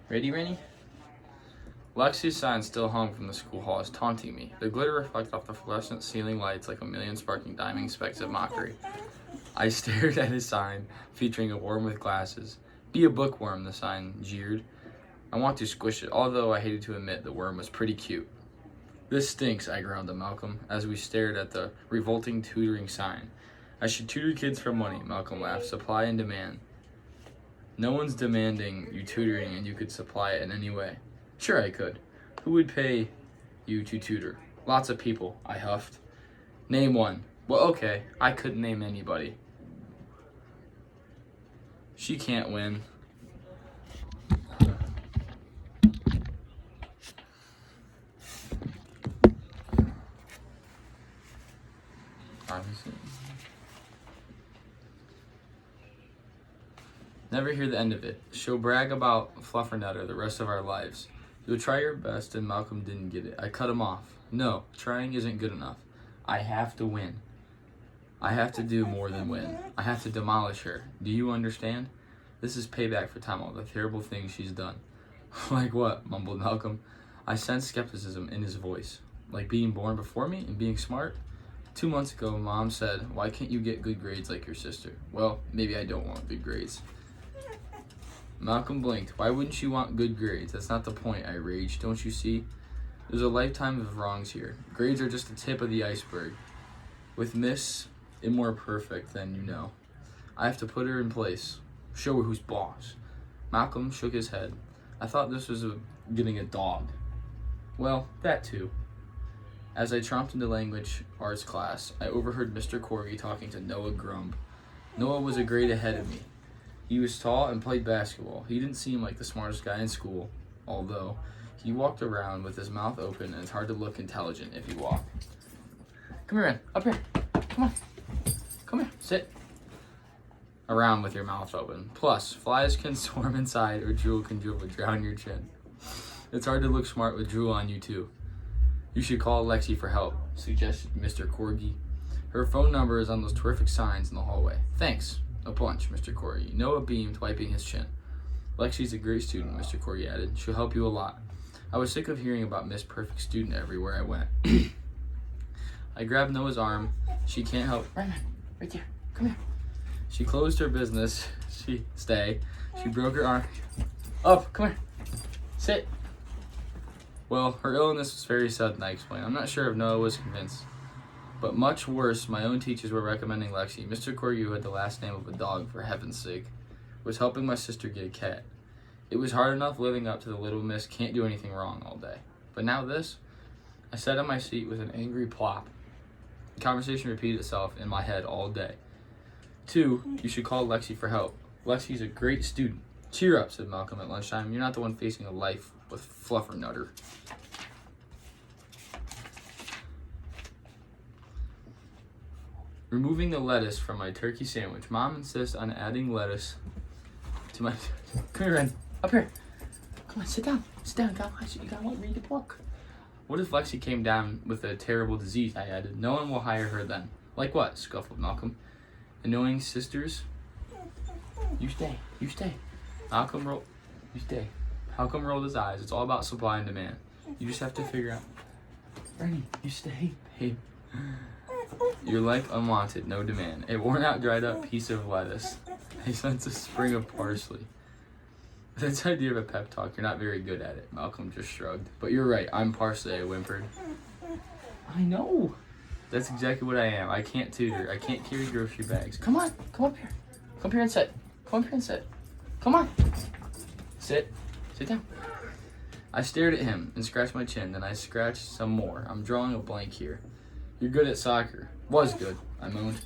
Ready, Rennie? Lexi's sign still hung from the school halls, taunting me. The glitter reflected off the fluorescent ceiling lights like a million sparkling diamond specks of mockery. I stared at his sign, featuring a worm with glasses. Be a bookworm, the sign jeered. I want to squish it, although I hated to admit the worm was pretty cute. This stinks, I groaned to Malcolm, as we stared at the revolting tutoring sign. I should tutor kids for money, Malcolm laughed. Supply and demand. No one's demanding you tutoring, and you could supply it in any way. Sure I could. Who would pay you to tutor? Lots of people, I huffed. Name one. Well, okay, I couldn't name anybody. She can't win. Never hear the end of it. She'll brag about Fluffernutter the rest of our lives. You'll try your best, and Malcolm didn't get it. I cut him off. No, trying isn't good enough. I have to win. I have to do more than win. I have to demolish her. Do you understand? This is payback for Tom, all the terrible things she's done. Like what? Mumbled Malcolm. I sensed skepticism in his voice. Like being born before me and being smart? 2 months ago, Mom said, why can't you get good grades like your sister? Well, maybe I don't want good grades. Malcolm blinked. Why wouldn't you want good grades? That's not the point, I raged. Don't you see? There's a lifetime of wrongs here. Grades are just the tip of the iceberg. With Miss more perfect than you know. I have to put her in place. Show her who's boss. Malcolm shook his head. I thought this was getting a dog. Well, that too. As I tromped into language arts class, I overheard Mr. Corgi talking to Noah Grumb. Noah was a grade ahead of me. He was tall and played basketball. He didn't seem like the smartest guy in school, although he walked around with his mouth open, and it's hard to look intelligent if you walk. Come here, Ren. Up here. Come on. Come here. Sit. Around with your mouth open. Plus, flies can swarm inside, or drool can drown your chin. It's hard to look smart with drool on you, too. You should call Lexi for help, suggested Mr. Corgi. Her phone number is on those terrific signs in the hallway. Thanks. A bunch, Mr. Corgi. Noah beamed, wiping his chin. Lexi's a great student, Mr. Corgi added. She'll help you a lot. I was sick of hearing about Miss Perfect Student everywhere I went. I grabbed Noah's arm. She can't help. Right there. Come here. She closed her business. Stay. She broke her arm. Up. Come here. Sit. Well, her illness was very sudden, I explained. I'm not sure if Noah was convinced. But much worse, my own teachers were recommending Lexi. Mr. Corgi, who had the last name of a dog, for heaven's sake, was helping my sister get a cat. It was hard enough living up to the little miss can't do anything wrong all day. But now this? I sat on my seat with an angry plop. The conversation repeated itself in my head all day. 2, you should call Lexi for help. Lexi's a great student. Cheer up, said Malcolm at lunchtime. You're not the one facing a life with Fluffernutter. Removing the lettuce from my turkey sandwich. Mom insists on adding lettuce to my... Come here, Ren. Up here. Come on, sit down. Sit down. You gotta read the book. What if Lexi came down with a terrible disease? I added. No one will hire her then. Like what? Scuffled Malcolm. Annoying sisters? You stay. Malcolm rolled his eyes. It's all about supply and demand. You just have to figure out. Rennie, you stay, babe. You're like unwanted, no demand. A worn out, dried up piece of lettuce. I sense a spring of parsley. That's the idea of a pep talk. You're not very good at it. Malcolm just shrugged. But you're right, I'm parsley, I whimpered. I know. That's exactly what I am. I can't tutor. I can't carry grocery bags. Come on, come up here. Come here and sit. Come on. Sit down. I stared at him and scratched my chin. Then I scratched some more. I'm drawing a blank here. You're good at soccer. Was good, I moaned.